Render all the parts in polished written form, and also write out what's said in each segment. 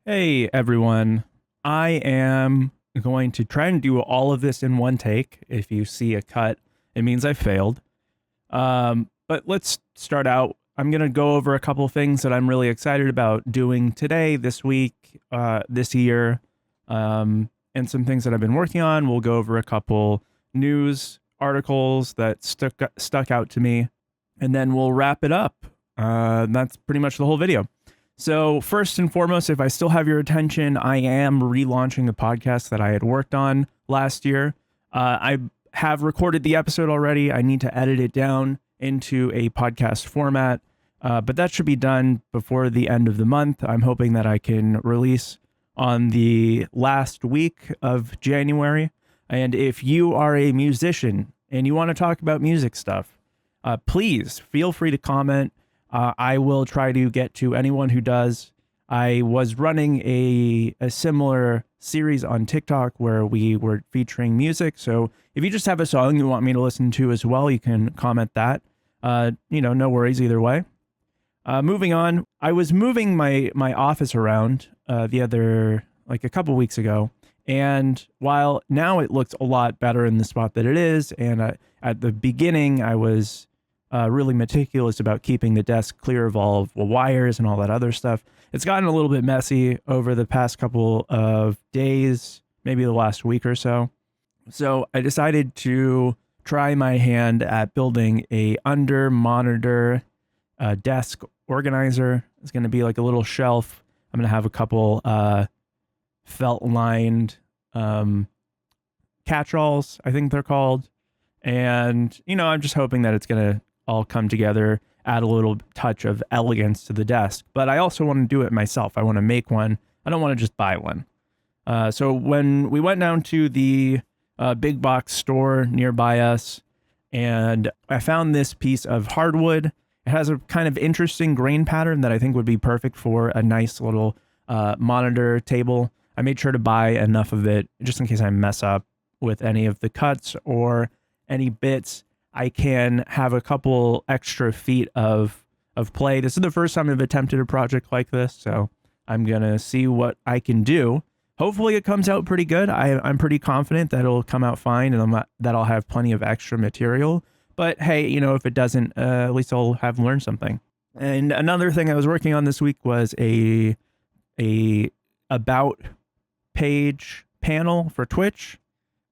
Hey everyone, I am going to try and do all of this in one take. If you see a cut, it means I failed. But let's start out. I'm going to go over a couple things that I'm really excited about doing today, this week, this year, and some things that I've been working on. We'll go over a couple news articles that stuck out to me, and then we'll wrap it up. That's pretty much the whole video. So, first and foremost, if I still have your attention, I am relaunching the podcast that I had worked on last year. I have recorded the episode already. I need to edit it down into a podcast format, but that should be done before the end of the month. I'm hoping that I can release on the last week of January. And if you are a musician and you want to talk about music stuff, please feel free to comment. I will try to get to anyone who does. I was running a similar series on TikTok where we were featuring music. So if you just have a song you want me to listen to as well, you can comment that. No worries either way. Moving on, I was moving my office around a couple weeks ago. And while now it looks a lot better in the spot that it is, and at the beginning I was really meticulous about keeping the desk clear of all wires and all that other stuff. It's gotten a little bit messy over the past couple of days, maybe the last week or so. So I decided to try my hand at building a under monitor desk organizer. It's going to be like a little shelf. I'm going to have a couple felt lined catch-alls, I think they're called. And, I'm just hoping that it's going to all come together, add a little touch of elegance to the desk. But I also want to do it myself. I want to make one. I don't want to just buy one. So when we went down to the big box store nearby us, and I found this piece of hardwood. It has a kind of interesting grain pattern that I think would be perfect for a nice little monitor table. I made sure to buy enough of it just in case I mess up with any of the cuts or any bits. I can have a couple extra feet of play. This is the first time I've attempted a project like this, so I'm going to see what I can do. Hopefully it comes out pretty good. I'm pretty confident that it'll come out fine and that I'll have plenty of extra material. But hey, if it doesn't, at least I'll have learned something. And another thing I was working on this week was a about page panel for Twitch.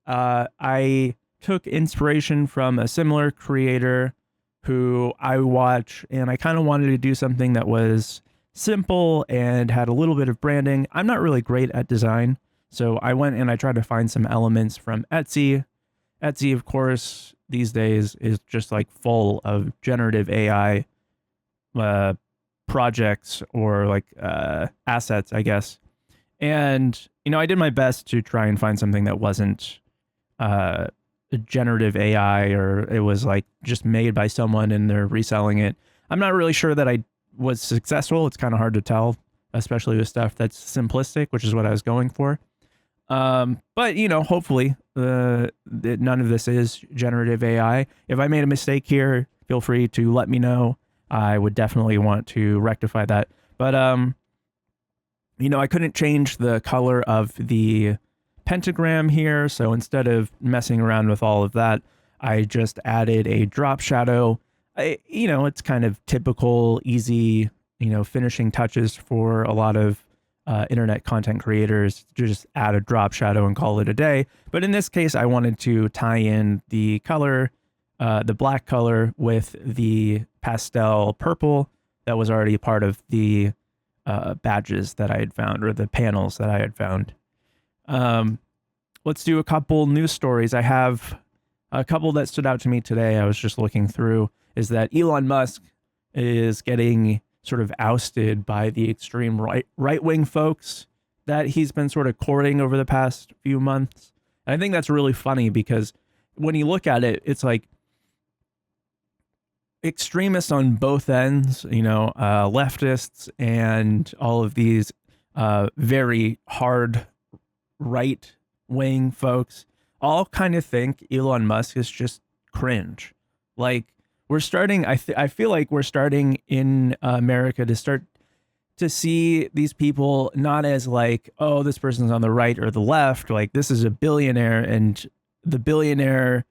I took inspiration from a similar creator who I watch, and I kind of wanted to do something that was simple and had a little bit of branding. I'm not really great at design, so I went and I tried to find some elements from Etsy. Etsy, of course, these days is just like full of generative AI projects or like assets, I guess. And, I did my best to try and find something that wasn't generative AI, or it was like just made by someone and they're reselling it. I'm not really sure that I was successful. It's kind of hard to tell, especially with stuff that's simplistic, which is what I was going for. But hopefully none of this is generative AI. If I made a mistake here, feel free to let me know. I would definitely want to rectify that. But I couldn't change the color of the pentagram here, so instead of messing around with all of that, I just added a drop shadow. It's kind of typical, easy, finishing touches for a lot of internet content creators to just add a drop shadow and call it a day. But in this case, I wanted to tie in the color, the black color, with the pastel purple that was already part of the badges that I had found, or the panels that I had found. Let's do a couple news stories. I have a couple that stood out to me today. I was just looking through, is that Elon Musk is getting sort of ousted by the extreme right-wing folks that he's been sort of courting over the past few months. And I think that's really funny because when you look at it, it's like extremists on both ends, leftists and all of these very hard right-wing folks all kind of think Elon Musk is just cringe. Like, we're starting, I feel like we're starting in America to start to see these people not as like, oh, this person's on the right or the left, like this is a billionaire, and the billionaire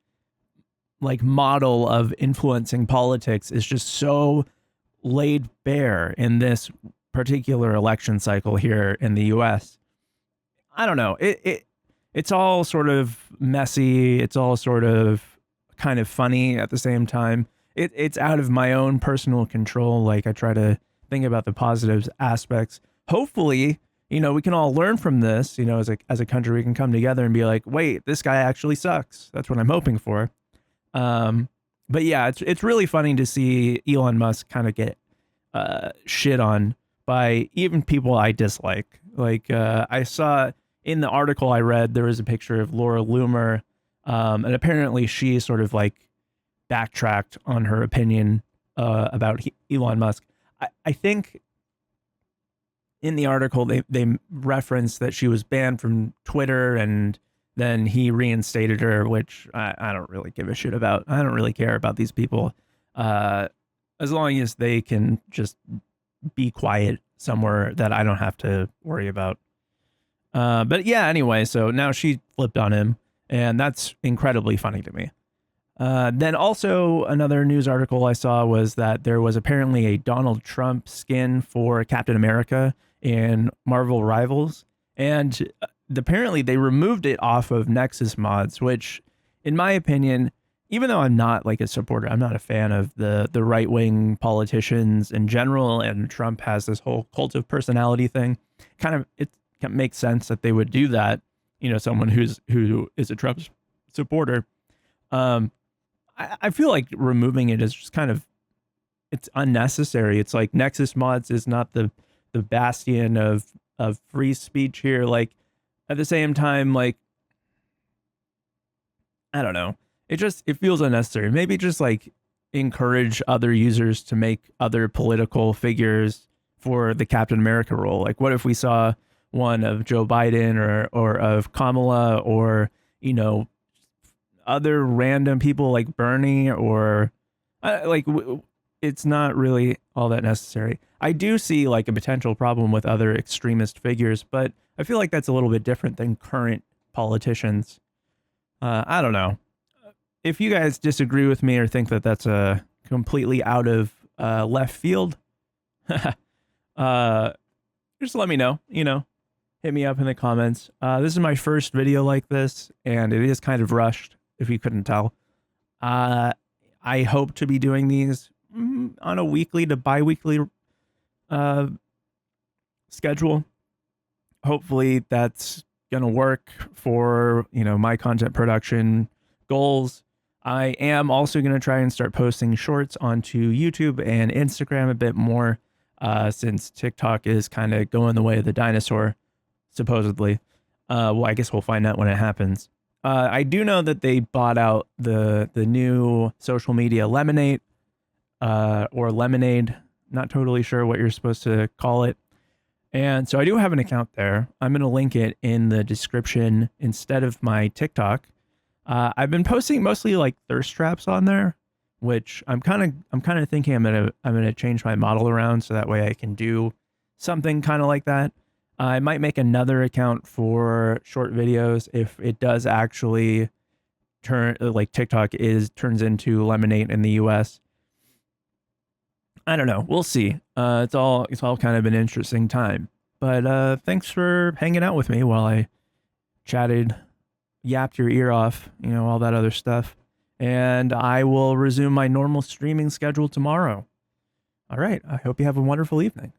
like model of influencing politics is just so laid bare in this particular election cycle here in the US. I don't know. It's all sort of messy. It's all sort of kind of funny at the same time. It's out of my own personal control. Like I try to think about the positive aspects. Hopefully, we can all learn from this. As a country, we can come together and be like, wait, this guy actually sucks. That's what I'm hoping for. But yeah, it's really funny to see Elon Musk kind of get shit on by even people I dislike. Like I saw in the article I read, there was a picture of Laura Loomer, and apparently she sort of like backtracked on her opinion about Elon Musk. I think in the article they referenced that she was banned from Twitter, and then he reinstated her, which I don't really give a shit about. I don't really care about these people, as long as they can just be quiet somewhere that I don't have to worry about. But yeah, anyway, so now she flipped on him, and that's incredibly funny to me. Then also another news article I saw was that there was apparently a Donald Trump skin for Captain America in Marvel Rivals, and apparently they removed it off of Nexus mods, which in my opinion, even though I'm not like a supporter, I'm not a fan of the right-wing politicians in general, and Trump has this whole cult of personality thing, it makes sense that they would do that, someone who is a Trump supporter. I feel like removing it is just it's unnecessary. It's like Nexus mods is not the bastion of free speech here. Like at the same time, like I don't know. It feels unnecessary. Maybe just like encourage other users to make other political figures for the Captain America role. Like what if we saw one of Joe Biden or of Kamala, or other random people like Bernie, or it's not really all that necessary. I do see like a potential problem with other extremist figures, but I feel like that's a little bit different than current politicians. I don't know. If you guys disagree with me or think that that's a completely out of left field, just let me know. Hit me up in the comments. This is my first video like this, and it is kind of rushed, if you couldn't tell. I hope to be doing these on a weekly to bi-weekly schedule. Hopefully that's gonna work for my content production goals. I am also gonna try and start posting shorts onto YouTube and Instagram a bit more, since TikTok is kind of going the way of the dinosaur, supposedly. Well, I guess we'll find out when it happens. I do know that they bought out the new social media Lemonade, or Lemonade. Not totally sure what you're supposed to call it. And so I do have an account there. I'm going to link it in the description instead of my TikTok. I've been posting mostly like thirst traps on there, which I'm kind of thinking I'm gonna change my model around so that way I can do something kind of like that. I might make another account for short videos if it does actually TikTok turns into Lemonade in the US. I don't know. We'll see. It's all kind of an interesting time. But thanks for hanging out with me while I yapped your ear off, all that other stuff. And I will resume my normal streaming schedule tomorrow. All right. I hope you have a wonderful evening.